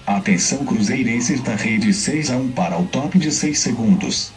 Atenção cruzeirenses da rede 6-1 para o top de 6 segundos.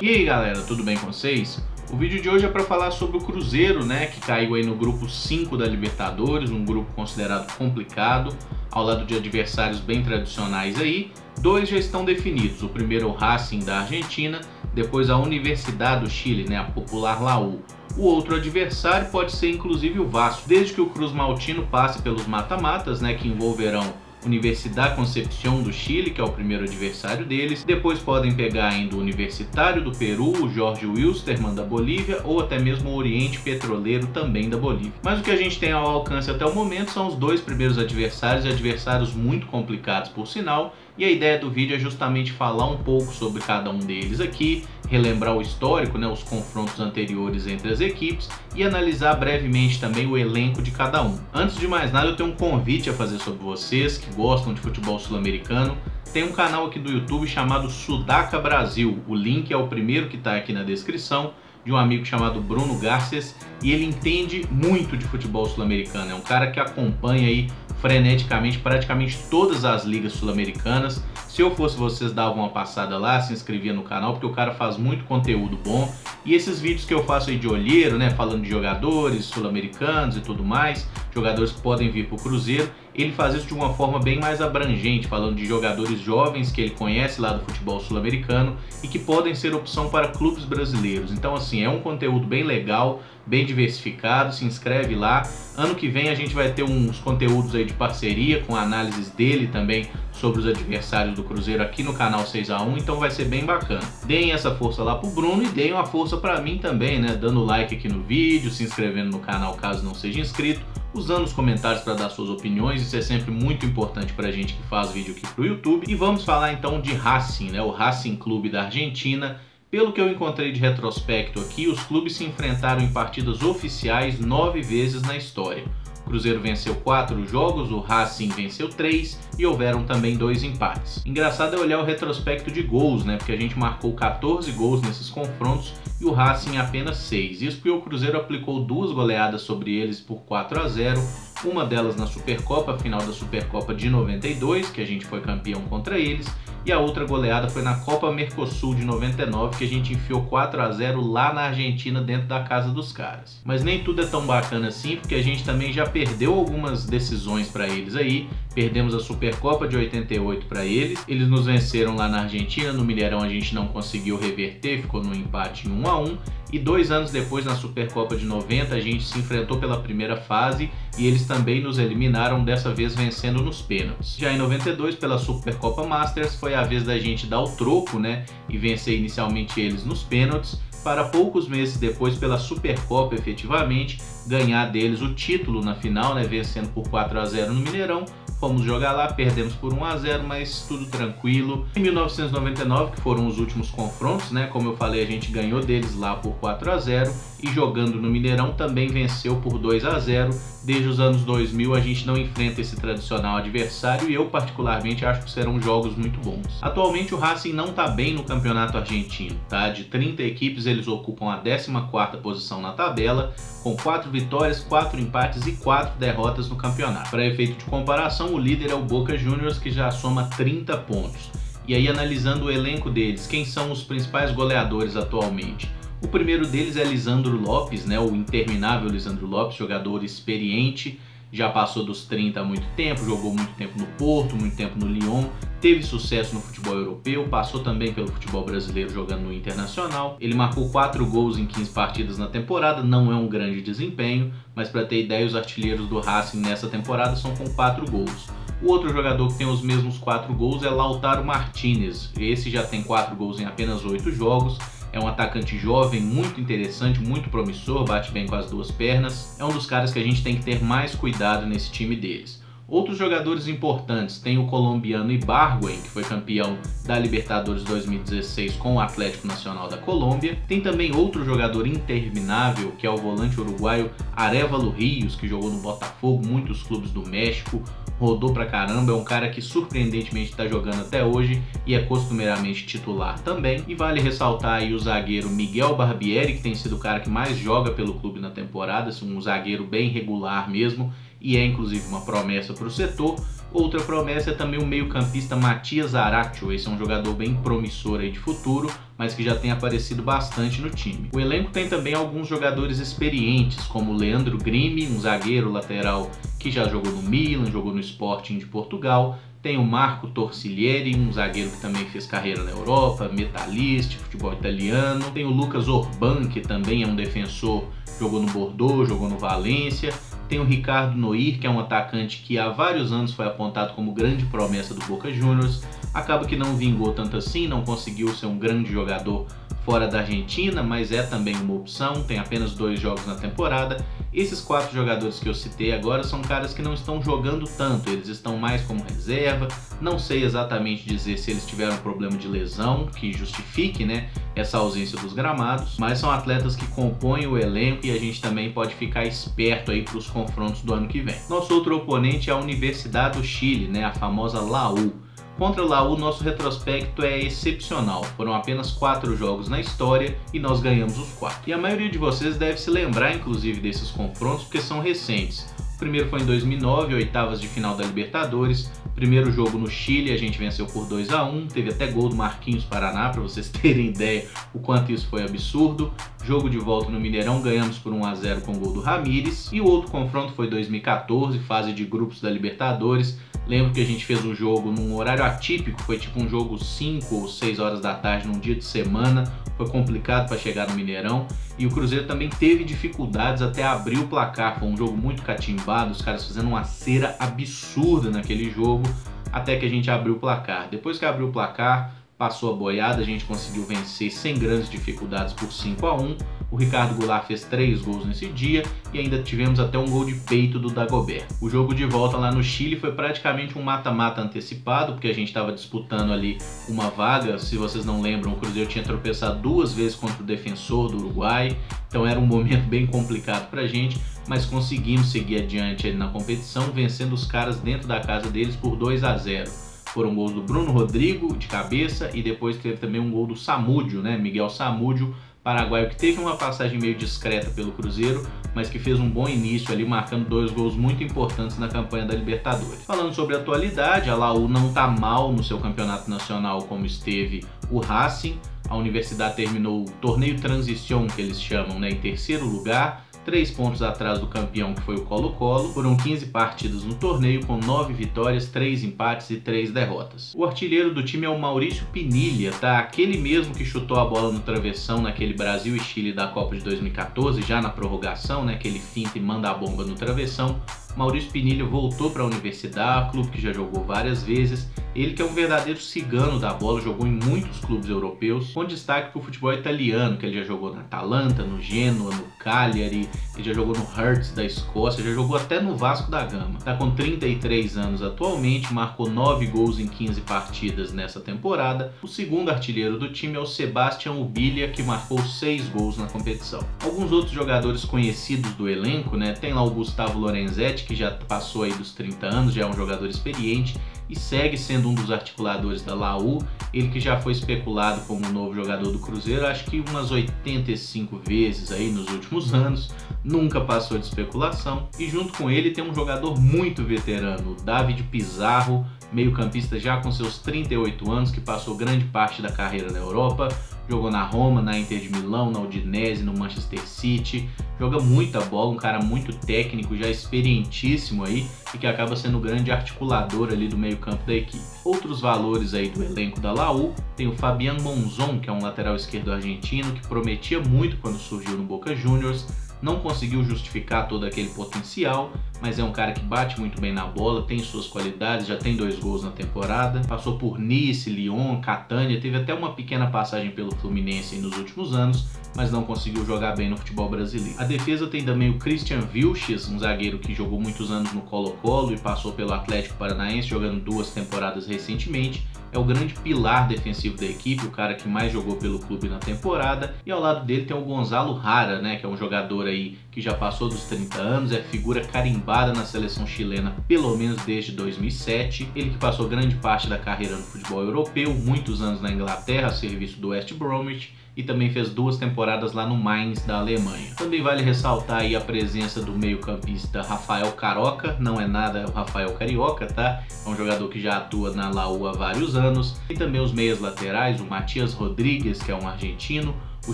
E aí galera, tudo bem com vocês? O vídeo de hoje é para falar sobre o Cruzeiro, né, que caiu aí no grupo 5 da Libertadores, um grupo considerado complicado, ao lado de adversários bem tradicionais aí. Dois já estão definidos, o primeiro é o Racing da Argentina, depois a Universidade do Chile, né, a popular Laú. O outro adversário pode ser inclusive o Vasco, desde que o Cruz Maltino passe pelos mata-matas, né, que envolverão Universidad Concepción do Chile, que é o primeiro adversário deles. Depois podem pegar ainda o Universitário do Peru, o Jorge Wilstermann da Bolívia ou até mesmo o Oriente Petroleiro também da Bolívia. Mas o que a gente tem ao alcance até o momento são os dois primeiros adversários, e adversários muito complicados por sinal, e a ideia do vídeo é justamente falar um pouco sobre cada um deles aqui, relembrar o histórico, né, os confrontos anteriores entre as equipes e analisar brevemente também o elenco de cada um. Antes de mais nada, eu tenho um convite a fazer sobre vocês que gostam de futebol sul-americano. Tem um canal aqui do YouTube chamado Sudaca Brasil, o link é o primeiro que está aqui na descrição, de um amigo chamado Bruno Garces, e ele entende muito de futebol sul-americano, é um cara que acompanha aí freneticamente praticamente todas as ligas sul-americanas. Se eu fosse vocês, davam uma passada lá, se inscrevia no canal, porque o cara faz muito conteúdo bom. E esses vídeos que eu faço aí de olheiro, né, falando de jogadores sul-americanos e tudo mais, jogadores que podem vir para o Cruzeiro, ele faz isso de uma forma bem mais abrangente, falando de jogadores jovens que ele conhece lá do futebol sul-americano e que podem ser opção para clubes brasileiros. Então assim, é um conteúdo bem legal, bem diversificado, se inscreve lá. Ano que vem a gente vai ter uns conteúdos aí de parceria com análises dele também sobre os adversários do Cruzeiro aqui no canal 6x1, então vai ser bem bacana. Deem essa força lá pro Bruno e deem uma força pra mim também, né, dando like aqui no vídeo, se inscrevendo no canal caso não seja inscrito, usando os comentários para dar suas opiniões, isso é sempre muito importante pra gente que faz vídeo aqui pro YouTube. E vamos falar então de Racing, né, o Racing Clube da Argentina. Pelo que eu encontrei de retrospecto aqui, os clubes se enfrentaram em partidas oficiais 9 vezes na história. O Cruzeiro venceu 4 jogos, o Racing venceu 3 e houveram também 2 empates. Engraçado é olhar o retrospecto de gols, né? Porque a gente marcou 14 gols nesses confrontos e o Racing apenas 6. Isso porque o Cruzeiro aplicou 2 goleadas sobre eles por 4-0, uma delas na Supercopa, final da Supercopa de 92, que a gente foi campeão contra eles, e a outra goleada foi na Copa Mercosul de 99, que a gente enfiou 4-0 lá na Argentina, dentro da casa dos caras. Mas nem tudo é tão bacana assim, porque a gente também já perdeu algumas decisões para eles aí. Perdemos a Supercopa de 88 para eles, eles nos venceram lá na Argentina, no Mineirão a gente não conseguiu reverter, ficou no empate em 1-1. E 2 anos depois, na Supercopa de 90, a gente se enfrentou pela primeira fase e eles também nos eliminaram, dessa vez vencendo nos pênaltis. Já em 92, pela Supercopa Masters, foi a vez da gente dar o troco, né, e vencer inicialmente eles nos pênaltis, para poucos meses depois, pela Supercopa efetivamente, ganhar deles o título na final, né, vencendo por 4-0 no Mineirão. Fomos jogar lá, perdemos por 1-0, mas tudo tranquilo. Em 1999, que foram os últimos confrontos, né? Como eu falei, a gente ganhou deles lá por 4-0 e jogando no Mineirão também venceu por 2-0. Desde os anos 2000 a gente não enfrenta esse tradicional adversário e eu particularmente acho que serão jogos muito bons. Atualmente o Racing não está bem no campeonato argentino, tá? De 30 equipes eles ocupam a 14ª posição na tabela, com 4 vitórias, 4 empates e 4 derrotas no campeonato. Para efeito de comparação, o líder é o Boca Juniors, que já soma 30 pontos. E aí, analisando o elenco deles, quem são os principais goleadores atualmente? O primeiro deles é Lisandro Lopes, né, o interminável Lisandro Lopes, jogador experiente, já passou dos 30 há muito tempo, jogou muito tempo no Porto, muito tempo no Lyon, teve sucesso no futebol europeu, passou também pelo futebol brasileiro jogando no Internacional. Ele marcou 4 gols em 15 partidas na temporada, não é um grande desempenho, mas para ter ideia, os artilheiros do Racing nessa temporada são com 4 gols. O outro jogador que tem os mesmos 4 gols é Lautaro Martínez, esse já tem 4 gols em apenas 8 jogos. É um atacante jovem, muito interessante, muito promissor, bate bem com as 2 pernas. É um dos caras que a gente tem que ter mais cuidado nesse time deles. Outros jogadores importantes, tem o colombiano Ibargüen, que foi campeão da Libertadores 2016 com o Atlético Nacional da Colômbia. Tem também outro jogador interminável, que é o volante uruguaio Arévalo Rios, que jogou no Botafogo, muitos clubes do México. rodou pra caramba, é um cara que surpreendentemente está jogando até hoje e é costumeiramente titular também. E vale ressaltar aí o zagueiro Miguel Barbieri, que tem sido o cara que mais joga pelo clube na temporada, um zagueiro bem regular mesmo, e é inclusive uma promessa para o setor. Outra promessa é também o meio-campista Matias Aracho. Esse é um jogador bem promissor aí de futuro, mas que já tem aparecido bastante no time. O elenco tem também alguns jogadores experientes, como o Leandro Grimi, um zagueiro lateral que já jogou no Milan, jogou no Sporting de Portugal. Tem o Marco Torsiglieri, um zagueiro que também fez carreira na Europa, Metalist, futebol italiano. Tem o Lucas Orban, que também é um defensor, jogou no Bordeaux, jogou no Valência. Tem o Ricardo Noir, que é um atacante que há vários anos foi apontado como grande promessa do Boca Juniors. Acaba que não vingou tanto assim, não conseguiu ser um grande jogador fora da Argentina, mas é também uma opção, tem apenas 2 jogos na temporada. Esses 4 jogadores que eu citei agora são caras que não estão jogando tanto, eles estão mais como reserva. Não sei exatamente dizer se eles tiveram problema de lesão que justifique, né, essa ausência dos gramados, mas são atletas que compõem o elenco e a gente também pode ficar esperto aí para os confrontos do ano que vem. Nosso outro oponente é a Universidade do Chile, né, a famosa Laú. Contra a Laú, nosso retrospecto é excepcional. Foram apenas 4 jogos na história e nós ganhamos os 4. E a maioria de vocês deve se lembrar, inclusive, desses confrontos, porque são recentes. O primeiro foi em 2009, oitavas de final da Libertadores. Primeiro jogo no Chile, a gente venceu por 2-1. Teve até gol do Marquinhos Paraná, para vocês terem ideia o quanto isso foi absurdo. Jogo de volta no Mineirão, ganhamos por 1-0 com o gol do Ramírez. E o outro confronto foi em 2014, fase de grupos da Libertadores. Lembro que a gente fez um jogo num horário atípico, foi tipo um jogo 5 ou 6 horas da tarde num dia de semana, foi complicado para chegar no Mineirão e o Cruzeiro também teve dificuldades até abrir o placar, foi um jogo muito catimbado, os caras fazendo uma cera absurda naquele jogo até que a gente abriu o placar. Depois que abriu o placar, passou a boiada, a gente conseguiu vencer sem grandes dificuldades por 5-1. O Ricardo Goulart fez 3 gols nesse dia e ainda tivemos até um gol de peito do Dagobert. O jogo de volta lá no Chile foi praticamente um mata-mata antecipado, porque a gente estava disputando ali uma vaga. Se vocês não lembram, o Cruzeiro tinha tropeçado 2 vezes contra o Defensor do Uruguai, então era um momento bem complicado pra gente, mas conseguimos seguir adiante ali na competição, vencendo os caras dentro da casa deles por 2-0. Foram gols do Bruno Rodrigo de cabeça e depois teve também um gol do Samúdio, né? Miguel Samúdio, paraguaio, que teve uma passagem meio discreta pelo Cruzeiro, mas que fez um bom início ali, marcando 2 gols muito importantes na campanha da Libertadores. Falando sobre a atualidade, a Laú não está mal no seu campeonato nacional como esteve o Racing. A Universidade terminou o torneio Transição, que eles chamam, né, em 3º lugar, 3 pontos atrás do campeão, que foi o Colo-Colo. Foram 15 partidas no torneio, com 9 vitórias, 3 empates e 3 derrotas. O artilheiro do time é o Maurício Pinilha, tá? Aquele mesmo que chutou a bola no travessão naquele Brasil e Chile da Copa de 2014, já na prorrogação, né? Que ele finta e manda a bomba no travessão. Maurício Pinilha voltou para a Universidade, clube que já jogou várias vezes. Ele que é um verdadeiro cigano da bola, jogou em muitos clubes europeus, com destaque para o futebol italiano, que ele já jogou na Atalanta, no Genoa, no Cagliari, ele já jogou no Hearts da Escócia, já jogou até no Vasco da Gama. Está com 33 anos atualmente, marcou 9 gols em 15 partidas nessa temporada. O segundo artilheiro do time é o Sebastian Ubilia, que marcou 6 gols na competição. Alguns outros jogadores conhecidos do elenco, né? Tem lá o Gustavo Lorenzetti, que já passou aí dos 30 anos, já é um jogador experiente e segue sendo um dos articuladores da Laú. Ele que já foi especulado como um novo jogador do Cruzeiro, acho que umas 85 vezes aí nos últimos anos, nunca passou de especulação. E junto com ele tem um jogador muito veterano, o David Pizarro, meio-campista já com seus 38 anos, que passou grande parte da carreira na Europa, jogou na Roma, na Inter de Milão, na Udinese, no Manchester City, joga muita bola, um cara muito técnico, já experientíssimo aí e que acaba sendo o grande articulador ali do meio-campo da equipe. Outros valores aí do elenco da Laú, tem o Fabián Monzón, que é um lateral esquerdo argentino que prometia muito quando surgiu no Boca Juniors. Não conseguiu justificar todo aquele potencial, mas é um cara que bate muito bem na bola, tem suas qualidades, já tem 2 gols na temporada, passou por Nice, Lyon, Catania, teve até uma pequena passagem pelo Fluminense nos últimos anos, mas não conseguiu jogar bem no futebol brasileiro. A defesa tem também o Christian Vilches, um zagueiro que jogou muitos anos no Colo-Colo e passou pelo Atlético Paranaense, jogando 2 temporadas recentemente. É o grande pilar defensivo da equipe, o cara que mais jogou pelo clube na temporada. E ao lado dele tem o Gonzalo Rara, né, que é um jogador aí que que já passou dos 30 anos, é figura carimbada na seleção chilena pelo menos desde 2007. Ele que passou grande parte da carreira no futebol europeu, muitos anos na Inglaterra a serviço do West Bromwich, e também fez 2 temporadas lá no Mainz da Alemanha. Também vale ressaltar aí a presença do meio-campista Rafael Carioca, não é nada o Rafael Carioca, tá? É um jogador que já atua na Laú há vários anos. E também os meias laterais, o Matias Rodrigues, que é um argentino, o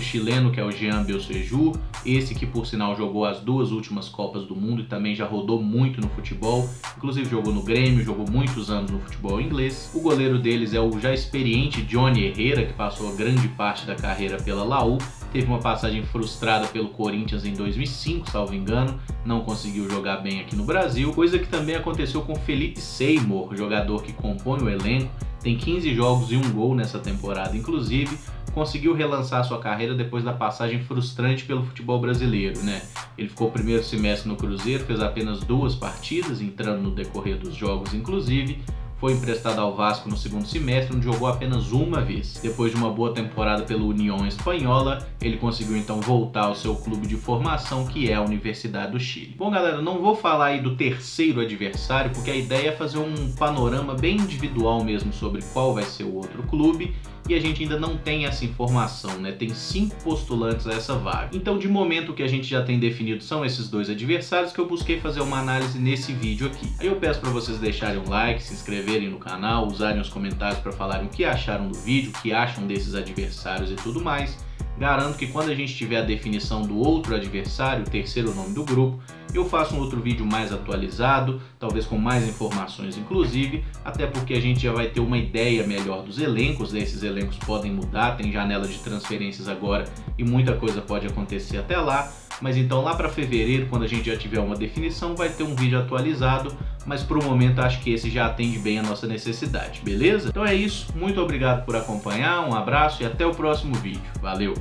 chileno, que é o Jean Belseju, esse que por sinal jogou as 2 últimas Copas do Mundo e também já rodou muito no futebol, inclusive jogou no Grêmio, jogou muitos anos no futebol inglês. O goleiro deles é o já experiente Johnny Herrera, que passou grande parte da carreira pela Laú, teve uma passagem frustrada pelo Corinthians em 2005, salvo engano, não conseguiu jogar bem aqui no Brasil, coisa que também aconteceu com Felipe Seymour, jogador que compõe o elenco, tem 15 jogos e 1 gol nessa temporada, inclusive, conseguiu relançar sua carreira depois da passagem frustrante pelo futebol brasileiro, né? Ele ficou o primeiro semestre no Cruzeiro, fez apenas 2 partidas, entrando no decorrer dos jogos, inclusive. Foi emprestado ao Vasco no segundo semestre, onde jogou apenas 1 vez. Depois de uma boa temporada pela União Espanhola, ele conseguiu então voltar ao seu clube de formação, que é a Universidade do Chile. Bom, galera, não vou falar aí do terceiro adversário, porque a ideia é fazer um panorama bem individual mesmo sobre qual vai ser o outro clube, e a gente ainda não tem essa informação, né? Tem 5 postulantes a essa vaga. Então, de momento, o que a gente já tem definido são esses 2 adversários que eu busquei fazer uma análise nesse vídeo aqui. Aí eu peço para vocês deixarem um like, se inscreverem no canal, usarem os comentários para falarem o que acharam do vídeo, o que acham desses adversários e tudo mais. Garanto que quando a gente tiver a definição do outro adversário, o terceiro nome do grupo, eu faço um outro vídeo mais atualizado, talvez com mais informações inclusive, até porque a gente já vai ter uma ideia melhor dos elencos, né? Esses elencos podem mudar, tem janela de transferências agora e muita coisa pode acontecer até lá, mas então lá para fevereiro, quando a gente já tiver uma definição, vai ter um vídeo atualizado, mas por um momento acho que esse já atende bem a nossa necessidade, beleza? Então é isso, muito obrigado por acompanhar, um abraço e até o próximo vídeo, valeu!